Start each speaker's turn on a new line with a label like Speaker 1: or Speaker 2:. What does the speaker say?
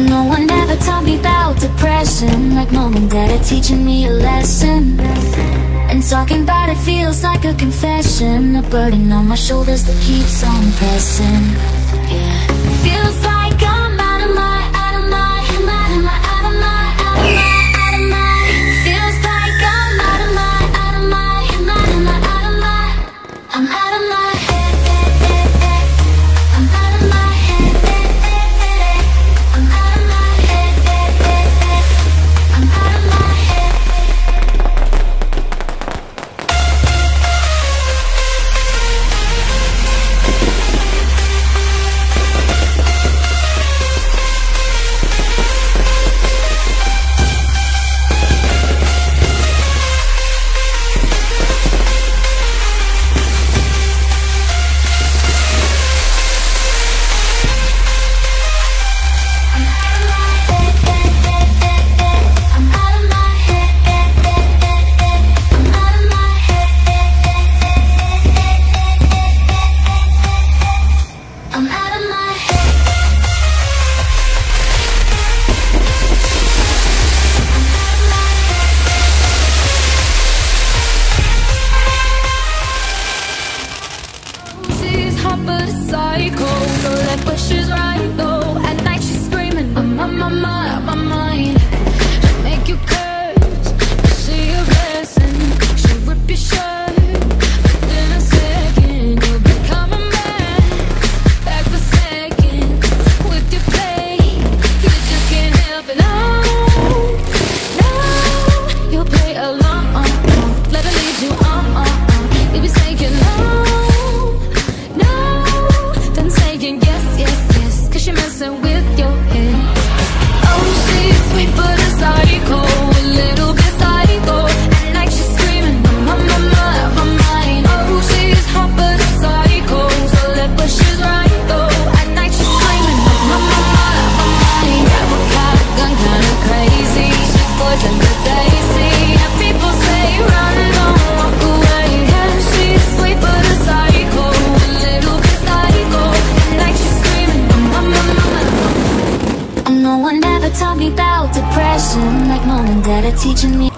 Speaker 1: No one ever taught me about depression, like mom and dad are teaching me a lesson. And talking about it feels like a confession, a burden on my shoulders that keeps on pressing. Yeah, feels like I'm out of my, out of my, out of my, out of my, out of my, out of my. Feels like I'm out of my, out of my, out of my, out of my. I'm out of my head, I'm out of my head, I'm out of my head, I'm out of my head. No one ever taught me about depression, like mom and dad are teaching me.